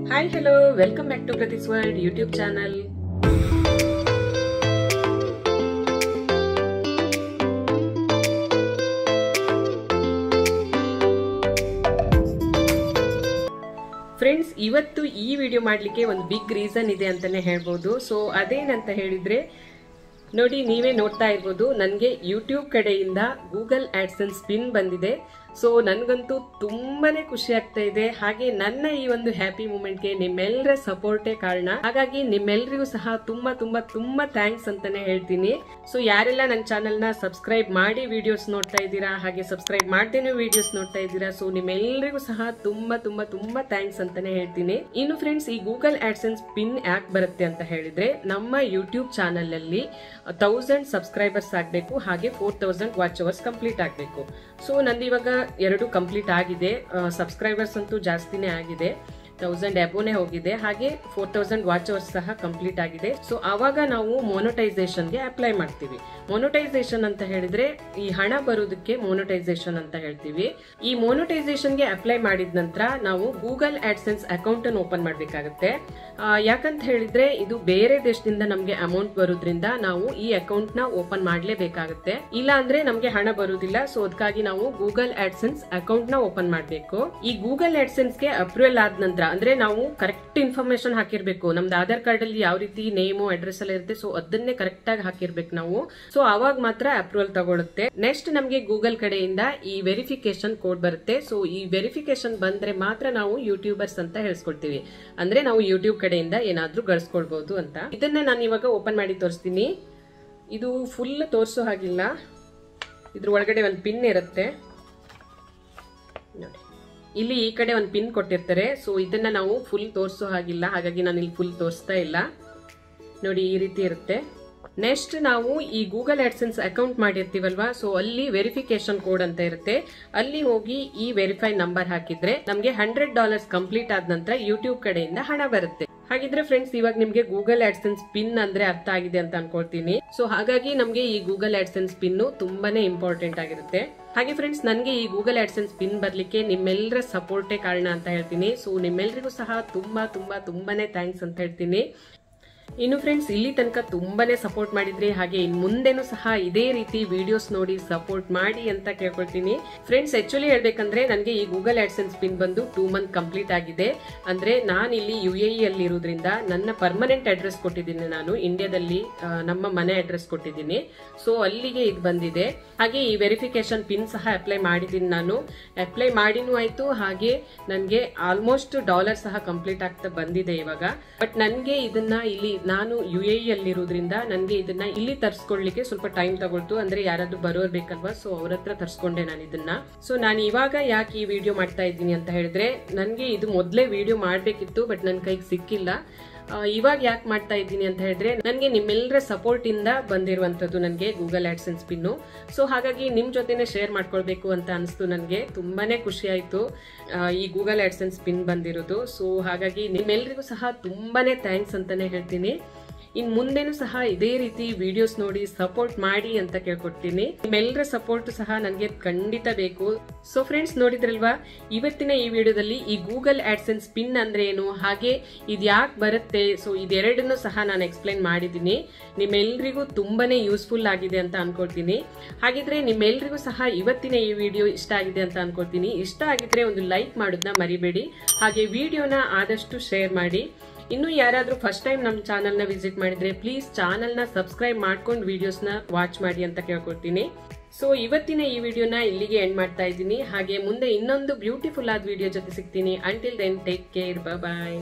Hi, hello, welcome back to Pratik's World YouTube channel. Friends, ಇವತ್ತು ಈ video ಮಾಡಲಿಕ್ಕೆ ಒಂದು ಬಿಗ್ ರೀಸನ್ ಇದೆ ಅಂತಾನೆ ಹೇಳ್ಬೋದು. ಸೊ ಅದೇನಂತ ಹೇಳಿದ್ರೆ ನೋಡಿ, ನೀವೇ ನೋಡ್ತಾ ಇರ್ಬೋದು, ನನಗೆ ಯೂಟ್ಯೂಬ್ ಕಡೆಯಿಂದ ಗೂಗಲ್ ಆಡ್ಸೆನ್ಸ್ ಪಿನ್ ಬಂದಿದೆ. ಸೊ ನನಗಂತೂ ತುಂಬಾನೇ ಖುಷಿ ಆಗ್ತಾ ಇದೆ. ಹಾಗೆ ನನ್ನ ಈ ಒಂದು ಹ್ಯಾಪಿ ಮೂಮೆಂಟ್ಗೆ ನಿಮ್ಮೆಲ್ಲರ ಸಪೋರ್ಟೇ ಕಾರಣ. ಹಾಗಾಗಿ ನಿಮ್ಮೆಲ್ಲರಿಗೂ ಸಹ ತುಂಬಾ ತುಂಬಾ ತುಂಬಾ ಥ್ಯಾಂಕ್ಸ್ ಅಂತಾನೆ ಹೇಳ್ತೀನಿ. ಸೊ ಯಾರೆಲ್ಲ ನನ್ನ ಚಾನೆಲ್ ನ ಸಬ್ಸ್ಕ್ರೈಬ್ ಮಾಡಿ ವಿಡಿಯೋಸ್ ನೋಡ್ತಾ ಇದ್ದೀರಾ, ಹಾಗೆ ಸಬ್ಸ್ಕ್ರೈಬ್ ಮಾಡ್ದೇನೆ ವಿಡಿಯೋಸ್ ನೋಡ್ತಾ ಇದ್ದೀರಾ, ಸೊ ನಿಮ್ಮೆಲ್ಲರಿಗೂ ಸಹ ತುಂಬಾ ತುಂಬಾ ತುಂಬಾ ಥ್ಯಾಂಕ್ಸ್ ಅಂತಾನೆ ಹೇಳ್ತೀನಿ. ಇನ್ನು ಫ್ರೆಂಡ್ಸ್, ಈ ಗೂಗಲ್ ಆಡ್ಸೆನ್ಸ್ ಪಿನ್ ಯಾಕೆ ಬರುತ್ತೆ ಅಂತ ಹೇಳಿದ್ರೆ, ನಮ್ಮ ಯೂಟ್ಯೂಬ್ ಚಾನೆಲ್ ಅಲ್ಲಿ 1000 ಸಬ್ಸ್ಕ್ರೈಬರ್ಸ್ ಆಗಬೇಕು, ಹಾಗೆ 4000 ವಾಚ್ ಅವರ್ಸ್ ಕಂಪ್ಲೀಟ್ ಆಗಬೇಕು. ಸೊ ನಂದು ಇವಾಗ 2 ಕಂಪ್ಲೀಟ್ ಆಗಿದೆ. ಸಬ್ಸ್ಕ್ರೈಬರ್ಸ್ ಅಂತೂ ಜಾಸ್ತಿನೇ ಆಗಿದೆ, 1000 ಅಬೋನೆ ಹೋಗಿದೆ, ಹಾಗೆ 4000 ವಾಚ್ ಅವರ್ಸ್ ಸಹ ಕಂಪ್ಲೀಟ್ ಆಗಿದೆ. ಸೊ ಅವಾಗ ನಾವು ಮೊನೋಟೈಸೇಷನ್ ಗೆ ಅಪ್ಲೈ ಮಾಡ್ತೀವಿ. ಮೊನೋಟೈಸೇಷನ್ ಅಂತ ಹೇಳಿದ್ರೆ ಈ ಹಣ ಬರೋದಕ್ಕೆ ಮೊನೋಟೈಸೇಷನ್ ಅಂತ ಹೇಳ್ತೀವಿ. ಈ ಮೊನೋಟೈಸೇಷನ್ ಗೆ ಅಪ್ಲೈ ಮಾಡಿದ ನಂತರ ನಾವು ಗೂಗಲ್ ಆಡ್ಸೆನ್ಸ್ ಅಕೌಂಟ್ ಅನ್ನು ಓಪನ್ ಮಾಡ್ಬೇಕಾಗತ್ತೆ. ಯಾಕಂತ ಹೇಳಿದ್ರೆ ಇದು ಬೇರೆ ದೇಶದಿಂದ ನಮ್ಗೆ ಅಮೌಂಟ್ ಬರೋದ್ರಿಂದ ನಾವು ಈ ಅಕೌಂಟ್ ನ ಓಪನ್ ಮಾಡ್ಲೇಬೇಕಾಗುತ್ತೆ. ಇಲ್ಲ ಅಂದ್ರೆ ನಮ್ಗೆ ಹಣ ಬರುವುದಿಲ್ಲ. ಸೊ ಅದಕ್ಕಾಗಿ ನಾವು ಗೂಗಲ್ ಆಡ್ಸೆನ್ಸ್ ಅಕೌಂಟ್ ನ ಓಪನ್ ಮಾಡ್ಬೇಕು. ಈ ಗೂಗಲ್ ಆಡ್ಸೆನ್ಸ್ ಗೆ ಅಪ್ರೂವಲ್ ಆದ ನಂತರ, ಅಂದ್ರೆ ನಾವು ಕರೆಕ್ಟ್ ಇನ್ಫಾರ್ಮೇಶನ್ ಹಾಕಿರ್ಬೇಕು. ನಮ್ದು ಆಧಾರ್ ಕಾರ್ಡ್ ಅಲ್ಲಿ ಯಾವ ರೀತಿ ನೇಮು ಅಡ್ರೆಸ್ ಎಲ್ಲ ಇರುತ್ತೆ, ಸೊ ಅದನ್ನೇ ಕರೆಕ್ಟ್ ಆಗಿ ಹಾಕಿರ್ಬೇಕು ನಾವು. ಸೊ ಅವಾಗ ಮಾತ್ರ ಅಪ್ರೂವಲ್ ತಗೊಳುತ್ತೆ. ನೆಕ್ಸ್ಟ್ ನಮ್ಗೆ ಗೂಗಲ್ ಕಡೆಯಿಂದ ಈ ವೆರಿಫಿಕೇಶನ್ ಕೋಡ್ ಬರುತ್ತೆ. ಸೊ ಈ ವೆರಿಫಿಕೇಶನ್ ಬಂದ್ರೆ ಮಾತ್ರ ನಾವು ಯೂಟ್ಯೂಬರ್ಸ್ ಅಂತ ಹೇಳ್ಸ್ಕೊಳ್ತೀವಿ. ಅಂದ್ರೆ ನಾವು ಯೂಟ್ಯೂಬ್ ಕಡೆಯಿಂದ ಏನಾದ್ರೂ ಗಳಿಸ್ಕೊಳ್ಬಹುದು ಅಂತ. ಇದನ್ನ ನಾನು ಇವಾಗ ಓಪನ್ ಮಾಡಿ ತೋರಿಸ್ತೀನಿ. ಇದು ಫುಲ್ ತೋರಿಸೋ ಹಾಗಿಲ್ಲ, ಇದ್ರ ಒಳಗಡೆ ಒಂದು ಪಿನ್ ಇರುತ್ತೆ ನೋಡಿ. ಇಲ್ಲಿ ಈ ಕಡೆ ಒಂದು ಪಿನ್ ಕೊಟ್ಟಿರ್ತಾರೆ. ಸೊ ಇದನ್ನ ನಾವು ಫುಲ್ ತೋರಿಸೋ ಹಾಗಿಲ್ಲ, ಹಾಗಾಗಿ ನಾನು ಇಲ್ಲಿ ಫುಲ್ ತೋರಿಸ್ತಾ ಇಲ್ಲ ನೋಡಿ. ಈ ರೀತಿ ಇರುತ್ತೆ. ನೆಕ್ಸ್ಟ್ ನಾವು ಈ ಗೂಗಲ್ ಆಡ್ಸೆನ್ಸ್ ಅಕೌಂಟ್ ಮಾಡಿರ್ತೀವಲ್ವಾ, ಸೊ ಅಲ್ಲಿ ವೆರಿಫಿಕೇಶನ್ ಕೋಡ್ ಅಂತ ಇರುತ್ತೆ. ಅಲ್ಲಿ ಹೋಗಿ ಈ ವೆರಿಫೈ ನಂಬರ್ ಹಾಕಿದ್ರೆ ನಮ್ಗೆ $100 ಕಂಪ್ಲೀಟ್ ಆದ ನಂತರ ಯೂಟ್ಯೂಬ್ ಕಡೆಯಿಂದ ಹಣ ಬರುತ್ತೆ. ಹಾಗಿದ್ರೆ ಫ್ರೆಂಡ್ಸ್, ಇವಾಗ ನಿಮ್ಗೆ ಗೂಗಲ್ ಆಡ್ಸೆನ್ಸ್ ಪಿನ್ ಅಂದ್ರೆ ಅರ್ಥ ಆಗಿದೆ ಅಂತ ಅನ್ಕೊಳ್ತೀನಿ. ಸೊ ಹಾಗಾಗಿ ನಮ್ಗೆ ಈ ಗೂಗಲ್ ಆಡ್ಸೆನ್ಸ್ ಪಿನ್ ತುಂಬಾನೇ ಇಂಪಾರ್ಟೆಂಟ್ ಆಗಿರುತ್ತೆ. ಹಾಗೆ ಫ್ರೆಂಡ್ಸ್, ನನಗೆ ಈ ಗೂಗಲ್ ಆಡ್ಸೆನ್ಸ್ ಪಿನ್ ಬರ್ಲಿಕ್ಕೆ ನಿಮ್ಮೆಲ್ಲರ ಸಪೋರ್ಟೇ ಕಾರಣ ಅಂತ ಹೇಳ್ತೀನಿ. ಸೊ ನಿಮ್ಮೆಲ್ಲರಿಗೂ ಸಹ ತುಂಬಾ ತುಂಬಾ ತುಂಬಾನೇ ಥ್ಯಾಂಕ್ಸ್ ಅಂತ ಹೇಳ್ತೀನಿ. ಇನ್ನು ಫ್ರೆಂಡ್ಸ್, ಇಲ್ಲಿ ತನಕ ತುಂಬಾನೇ ಸಪೋರ್ಟ್ ಮಾಡಿದ್ರಿ, ಹಾಗೆ ಇನ್ ಮುಂದೆನೂ ಸಹ ಇದೇ ರೀತಿ ವಿಡಿಯೋಸ್ ನೋಡಿ ಸಪೋರ್ಟ್ ಮಾಡಿ ಅಂತ ಕೇಳ್ಕೊಳ್ತೀನಿ. ಫ್ರೆಂಡ್ಸ್, ಆಕ್ಚುಲಿ ಹೇಳ್ಬೇಕಂದ್ರೆ ನನಗೆ ಈ ಗೂಗಲ್ ಆಡ್ಸೆನ್ಸ್ ಪಿನ್ ಬಂದು 2 ಮಂತ್ ಕಂಪ್ಲೀಟ್ ಆಗಿದೆ. ಅಂದ್ರೆ ನಾನು ಇಲ್ಲಿ UAE ಅಲ್ಲಿ ಇರೋದ್ರಿಂದ ನನ್ನ ಪರ್ಮನೆಂಟ್ ಅಡ್ರೆಸ್ ಕೊಟ್ಟಿದ್ದೀನಿ. ನಾನು ಇಂಡಿಯಾದಲ್ಲಿ ನಮ್ಮ ಮನೆ ಅಡ್ರೆಸ್ ಕೊಟ್ಟಿದ್ದೀನಿ. ಸೊ ಅಲ್ಲಿಗೆ ಇದು ಬಂದಿದೆ. ಹಾಗೆ ಈ ವೆರಿಫಿಕೇಶನ್ ಪಿನ್ ಸಹ ಅಪ್ಲೈ ಮಾಡಿದ್ದೀನಿ. ನಾನು ಅಪ್ಲೈ ಮಾಡಿನೂ ಆಯ್ತು, ಹಾಗೆ ನನಗೆ ಆಲ್ಮೋಸ್ಟ್ $1 ಸಹ ಕಂಪ್ಲೀಟ್ ಆಗ್ತಾ ಬಂದಿದೆ ಇವಾಗ. ಬಟ್ ನನಗೆ ಇದನ್ನ ಇಲ್ಲಿ ನಾನು UAE ಅಲ್ಲಿ ಇರೋದ್ರಿಂದ ನನಗೆ ಇದನ್ನ ಇಲ್ಲಿ ತರಿಸ್ಕೊಳ್ಲಿಕ್ಕೆ ಸ್ವಲ್ಪ ಟೈಮ್ ತಗೊಳ್ತು. ಅಂದ್ರೆ ಯಾರಾದ್ರೂ ಬರೋರ್ ಬೇಕಲ್ವಾ, ಸೊ ಅವ್ರ ಹತ್ರ ತರಿಸ್ಕೊಂಡೆ ನಾನು ಇದನ್ನ. ಸೊ ನಾನು ಇವಾಗ ಯಾಕೆ ಈ ವಿಡಿಯೋ ಮಾಡ್ತಾ ಇದ್ದೀನಿ ಅಂತ ಹೇಳಿದ್ರೆ, ನನಗೆ ಇದು ಮೊದಲೇ ವಿಡಿಯೋ ಮಾಡ್ಬೇಕಿತ್ತು, ಬಟ್ ನನ್ನ ಕೈಗೆ ಸಿಕ್ಕಿಲ್ಲ. ಇವಾಗ ಯಾಕೆ ಮಾಡ್ತಾ ಇದ್ದೀನಿ ಅಂತ ಹೇಳಿದ್ರೆ, ನನಗೆ ನಿಮ್ಮೆಲ್ಲರ ಸಪೋರ್ಟ್ ಇಂದ ಬಂದಿರುವಂತದ್ದು ನನಗೆ ಗೂಗಲ್ ಆಡ್ಸೆನ್ಸ್ ಪಿನ್ನು. ಸೊ ಹಾಗಾಗಿ ನಿಮ್ ಜೊತೆನೆ ಶೇರ್ ಮಾಡ್ಕೊಳ್ಬೇಕು ಅಂತ ಅನಿಸ್ತು. ನನಗೆ ತುಂಬಾನೇ ಖುಷಿ ಆಯ್ತು ಈ ಗೂಗಲ್ ಆಡ್ಸೆನ್ಸ್ ಪಿನ್ ಬಂದಿರೋದು. ಸೊ ಹಾಗಾಗಿ ನಿಮ್ಮೆಲ್ಲರಿಗೂ ಸಹ ತುಂಬಾನೇ ಥ್ಯಾಂಕ್ಸ್ ಅಂತಾನೆ ಹೇಳ್ತೀನಿ. ಇನ್ ಮುಂದೆನೂ ಸಹ ಇದೇ ರೀತಿ ವಿಡಿಯೋಸ್ ನೋಡಿ ಸಪೋರ್ಟ್ ಮಾಡಿ ಅಂತ ಕೇಳ್ಕೊಡ್ತೀನಿ. ನಿಮ್ಮೆಲ್ಲರ ಸಪೋರ್ಟ್ ಸಹ ನನಗೆ ಖಂಡಿತ ಬೇಕು. ಸೊ ಫ್ರೆಂಡ್ಸ್, ನೋಡಿದ್ರಲ್ವಾ ಇವತ್ತಿನ ಈ ವಿಡಿಯೋದಲ್ಲಿ ಈ ಗೂಗಲ್ ಆಡ್ಸೆನ್ಸ್ ಪಿನ್ ಅಂದ್ರೆ ಏನು, ಹಾಗೆ ಇದು ಯಾಕೆ ಬರುತ್ತೆ, ಸೊ ಇದೆರಡನ್ನು ಸಹ ನಾನು ಎಕ್ಸ್ಪ್ಲೈನ್ ಮಾಡಿದ್ದೀನಿ. ನಿಮ್ಮೆಲ್ಲರಿಗೂ ತುಂಬಾನೇ ಯೂಸ್ಫುಲ್ ಆಗಿದೆ ಅಂತ ಅನ್ಕೊಳ್ತೀನಿ. ಹಾಗಿದ್ರೆ ನಿಮ್ಮೆಲ್ಲರಿಗೂ ಸಹ ಇವತ್ತಿನ ಈ ವಿಡಿಯೋ ಇಷ್ಟ ಆಗಿದೆ ಅಂತ ಅನ್ಕೊಳ್ತೀನಿ. ಇಷ್ಟ ಆಗಿದ್ರೆ ಒಂದು ಲೈಕ್ ಮಾಡೋದನ್ನ ಮರಿಬೇಡಿ, ಹಾಗೆ ವಿಡಿಯೋನ ಆದಷ್ಟು ಶೇರ್ ಮಾಡಿ. ಇನ್ನು ಯಾರಾದ್ರೂ ಫಸ್ಟ್ ಟೈಮ್ ನಮ್ಮ ಚಾನಲ್ ನ ವಿಸಿಟ್ ಮಾಡಿದ್ರೆ ಪ್ಲೀಸ್ ಚಾನಲ್ ನ ಸಬ್ಸ್ಕ್ರೈಬ್ ಮಾಡ್ಕೊಂಡು ವಿಡಿಯೋಸ್ ನ ವಾಚ್ ಮಾಡಿ ಅಂತ ಕೇಳ್ಕೊಳ್ತೀನಿ. ಸೊ ಇವತ್ತಿನ ಈ ವಿಡಿಯೋನ ಇಲ್ಲಿಗೆ ಎಂಡ್ ಮಾಡ್ತಾ ಇದ್ದೀನಿ. ಹಾಗೆ ಮುಂದೆ ಇನ್ನೊಂದು ಬ್ಯೂಟಿಫುಲ್ ಆದ ವಿಡಿಯೋ ಜೊತೆ ಸಿಗ್ತೀನಿ. ಅಂಟಿಲ್ ದೆನ್ ಟೇಕ್ ಕೇರ್, ಬಾಯ್.